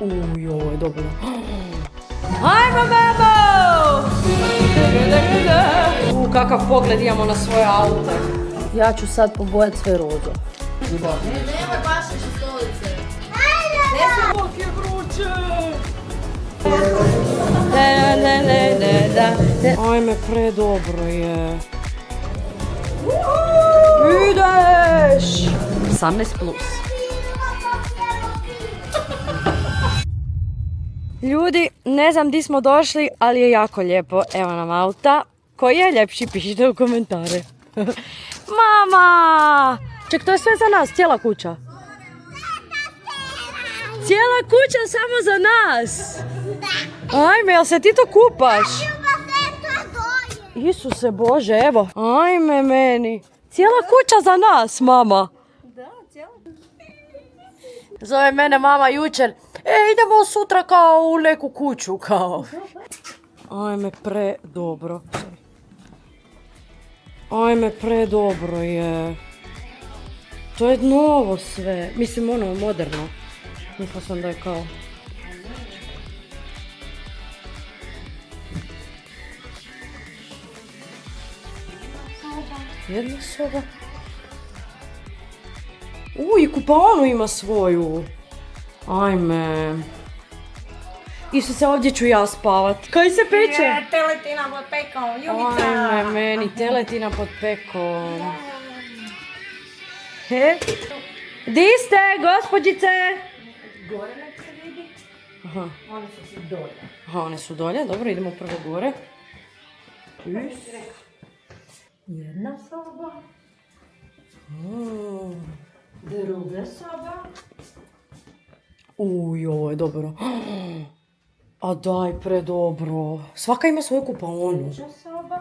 Ovo je dobro. Hajmo, babo! Kakav pogled imamo na svoje aute. Ja ću sad pobojat sve rozo. Nemoj baš više stolice. Kako je vruće! Ajme, predobro je. Ideš! 18+. Ljudi, ne znam di smo došli, ali je jako lijepo. Evo nam auta. Koji je ljepši, pišite u komentare. Mama! Ček, to je sve za nas, cijela kuća. Cijela kuća samo za nas. Ajme, jel se ti to kupaš? Isuse Bože, evo. Ajme meni. Cijela kuća za nas, mama. Da, cijela. Zove mene mama jučer. Idemo sutra kao u neku kuću, kao. Ajme, predobro. Ajme, predobro je. To je novo sve. Mislim, ono, moderno. Mislila sam da je kao... Jedna soba. I kupaonu ima svoju. Ajme. Isuse, ovdje ću ja spavat. Kaj se peče? Teletina pod pekom, Jugica. Ajme, meni teletina pod pekom. He? Di ste, gospođice? Gore nek se vidi. Aha. One su si dolje. Aha, one su dolje. Dobro, idemo prvo gore. Jedna soba. Druga soba. Ovo je dobro. A daj, predobro. Svaka ima svoju kupaonu. Treća soba.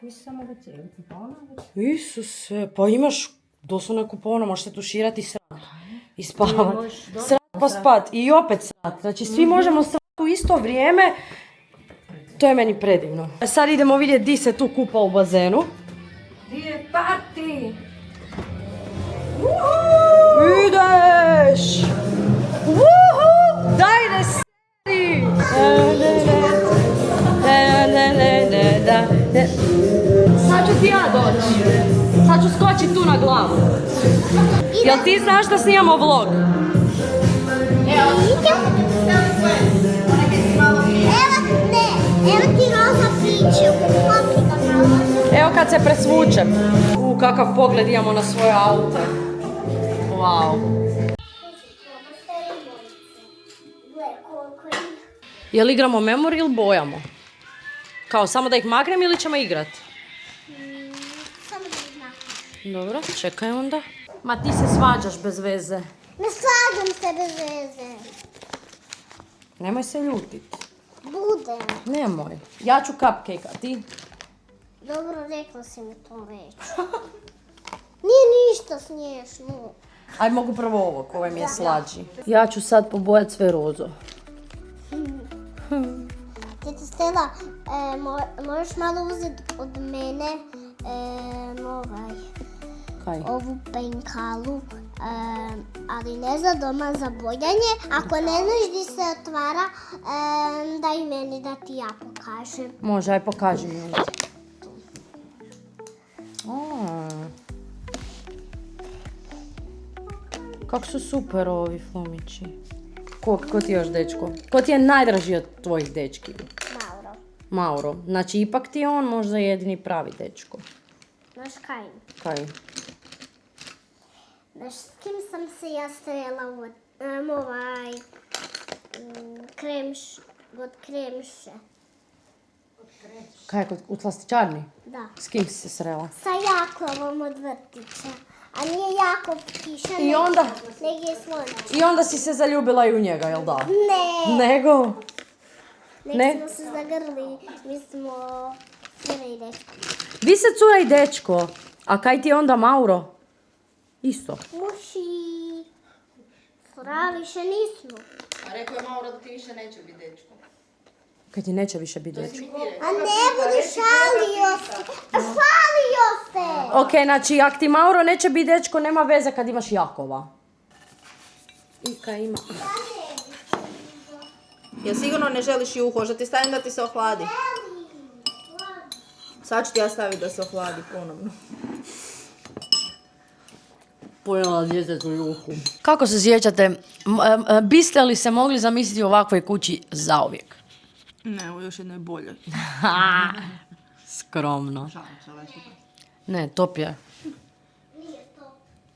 Nisi samo da cijeli kupona. Isuse, pa imaš doslovno kupaonu, možeš se tuširati i srat. I spavat. Srat pa spat. I opet srat. Znači, svi možemo srat u isto vrijeme. To je meni predivno. Sad idemo vidjeti di se tu kupa u bazenu. Di je party? Ideš! Uhu! Daj ne seri! Sad ću ti ja doći. Sad ću skočit tu na glavu. Jel ti znaš da snimamo vlog? Evo ti roza piće, kupi ga malo. Evo kad se presvučem. Kakav pogled imamo na svoje aute. Wow. Jel igramo memory ili bojamo? Kao samo da ih maknem ili ćemo igrat? Samo da ih maknem. Dobro, čekaj onda. Ma ti se svađaš bez veze. Ne slađam se bez veze. Nemoj se ljutit. Budem. Nemoj. Ja ću cupcake, a ti? Dobro, rekla si mi to već. Nije ništa smiješno. Aj, mogu prvo ovo, ovaj mi je slađi. Ja ću sad pobojat sve rozo. Teta Stela, možeš malo uzeti od mene Kaj? ovu penkalu, ali ne za doma, za bojanje. Ako ne znaš gdje se otvara, daj meni da ti ja pokažem. Može, aj pokaži mi. Kako su super ovi flumići. Ko ti još, dečko? Ko ti je najdraži od tvojih dečki? Mauro. Mauro. Znači, ipak ti je on možda jedini pravi dečko. Znaš kaj? Kaj? Znaš s kim sam se ja strela od kremše? Kaj, u slastičarni? Da. S kim si se srela? Sa Jakovom od vrtića. A nije Jakov piša, I onda? nego je Slonač. I onda si se zaljubila i u njega, jel da? Ne. Nego? Nek smo se zagrli, mi smo cura i dečko. Vi se cura i dečko. A kaj ti je onda Mauro? Isto. Muši. Cura više nismo. A rekao je Mauro da ti više neće biti dečko. Kaj ti neće više biti dečko? A ne budi, šalio se. Šalio se. Ok, znači, ako ti Mauro neće biti dečko, nema veze kad imaš Jakova. I kaj ima? Jel sigurno ne želiš juhu? Hoće ti stavim da ti se ohladi? Sad ću ti ja staviti da se ohladi ponovno. Pojela djetetu juhu. Kako se sjećate, biste li se mogli zamisliti u ovakvoj kući zauvijek? Ne, u još jednoj boljoj. Skromno. Ne, top je.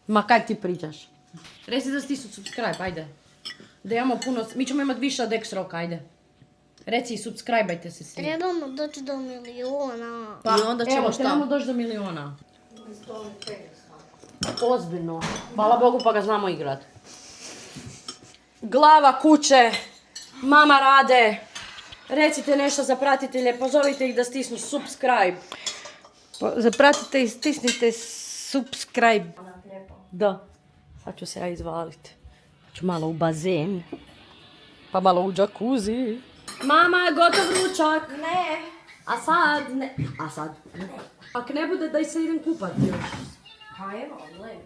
Ma kaj ti pričaš? Reci da stisnu subscribe, ajde. Da imamo puno, mi ćemo imati više od X-Rock, ajde. Reci i subscribe-ajte se svi. Trebamo doći do miliona. I onda ćemo Evo, šta? trebamo doći do miliona. Ozbiljno. Hvala Bogu pa ga znamo igrat. Glava kuće, mama rade. Recite nešto za pratitelje, pozovite ih da stisnu subscribe. Zapratite i stisnite subscribe. Da. Sad ću se ja izvaliti. Ću malo u bazen. Pa malo u džakuzi. Mama, gotov ručak. Ne. A sad ne. A sad ne. Ak ne bude da se idem kupati još. Pa evo, gledaj.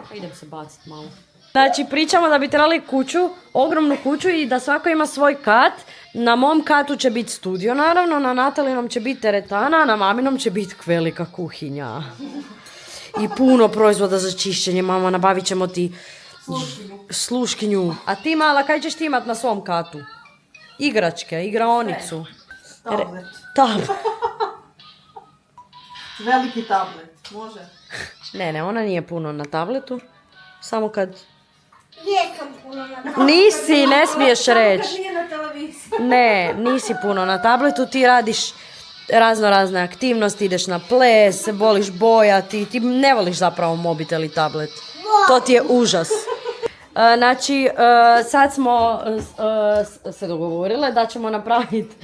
Pa idem se baciti malo. Znači, pričamo da bi trebali kuću, ogromnu kuću i da svako ima svoj kat. Na mom katu će biti studio, naravno, na Natalinom će biti teretana, a na maminom će biti velika kuhinja. I puno proizvoda za čišćenje, mama, nabavit ćemo ti sluškinju. A ti, mala, kaj ćeš ti imat na svom katu? Igračke, igraonicu. Tablet. Veliki tablet. Može. Ne, ona nije puno na tabletu. Samo kad... Jesam puno na to. Nisi, ne smiješ reći. Nije na televiziji. Ne, nisi puno na tabletu, ti radiš razne aktivnosti, ideš na ples, voliš bojati, ti ne voliš zapravo mobitel i tablet. To ti je užas. Znači, sad smo se dogovorile da ćemo napraviti...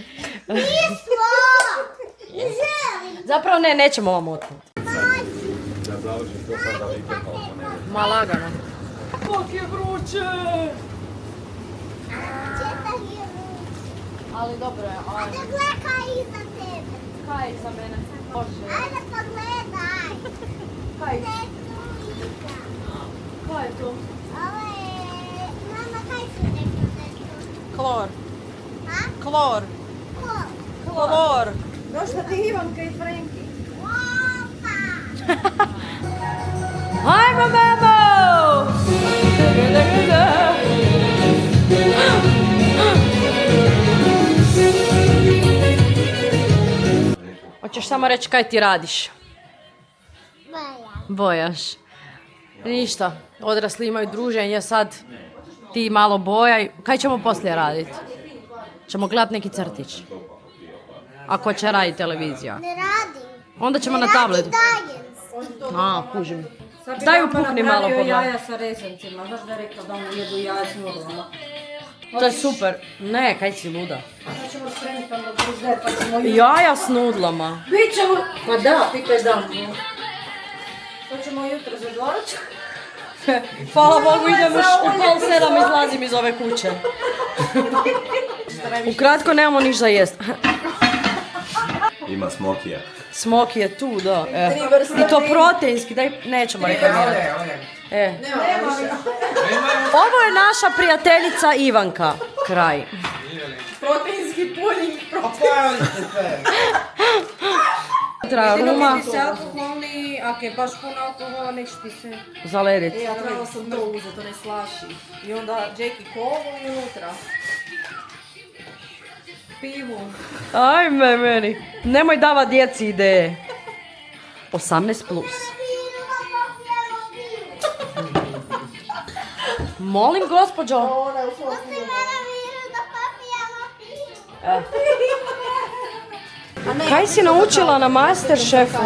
Zapravo ne, nećemo vam otkriti. Ma lagano. Kak je vruće! Ali dobro je, ali... Ajde gledaj iza tebe. Kaj za mene? Može. Ajde pogledaj. Kaj? Gdje je tu iza? Kaj je to? Ovo je... Mama, kaj si rekla da je to? Klor. Ha? Klor. Ko? Klor. Došla ti Ivanka i Frenki. Opa! Hajmo, mamo! Hoćeš samo reći kaj ti radiš? Bojaš. Ništa, odrasli imaju druženje, sad ti malo bojaj. Kaj ćemo poslije raditi? Ćemo gledat neki crtić. Ako će raditi televizija. Ne radi. Onda ćemo na tabletu. Dajem. A, kužim. Daj upukni malo pogledaj. jaja sa rezancima. Znaš da je rekla da mu jedu jaja s nudlama. To je super. Ne, kaj si luda. Sad ćemo spremiti onda gruze pa ćemo... Jaja s nudlama. Bit ćemo... Pa da, pitaj da. To ćemo jutro za doručak. Hvala Bogu, idem u 6:30, izlazim iz ove kuće. Ukratko, nemamo niš za jest. Ima smokija. Smoki je tu, da. I to proteinski, daj, nećemo reklamirati. Ovo je naša prijateljica Ivanka. Kraj. Proteinski pudding. Ruma Ti se alkoholni, ako je baš puno alkohola, neće ti se... zaledit. Ja trebala sam to uzeti, ne slaši. I onda Jackie Cola i unutra. Pivo. Ajme meni. Nemoj davat djeci ideje. 18+. Molim, gospođo. Pusti mene miru da popijemo pivo. Kaj si naučila na Masterchefu?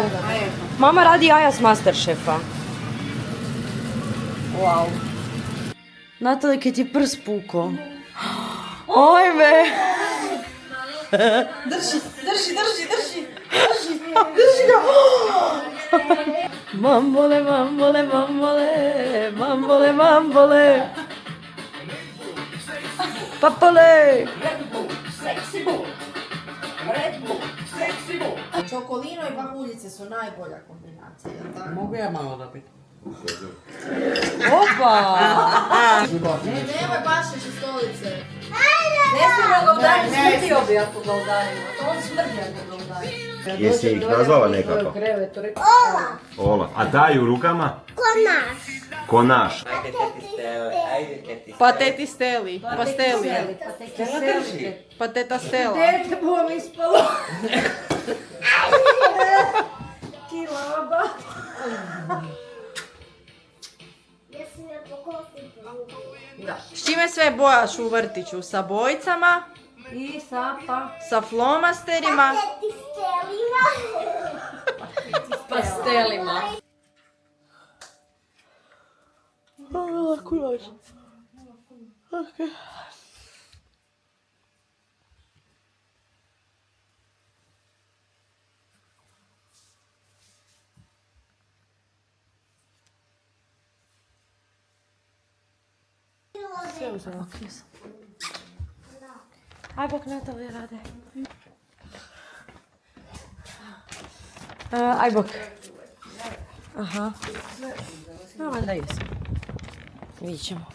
Mama radi jaja s Masterchefa. Wow. Natali, kaj ti prs puko. Ajme. Drži ga. Mambole, mambole, mambole, mambole, mambole. Papole. Čokolino i pahuljice su najbolja kombinacija, jel tako? Mogu ja malo da pitam? Opa. Nemoj baš više stolice. Ajde! Ne smijemo ga udariti, smrtio bi ako ga udarimo. To on smrdi ako ga udarimo. Jesi ih nazvala nekako? Ola. A taj u rukama? Ko naš. Pateti Steli. Pasteli. Pateta Stela. Dete bom ispalo. Kilaba. S čime sve bojaš u vrtiću? Sa bojicama? I sapa. Sa flomasterima? Pastelima. Lako noć. Ok. Sve uzela. Aj bok Natalija rade. Aj bok. Aha. No, valjda jesam. Vidjet ćemo.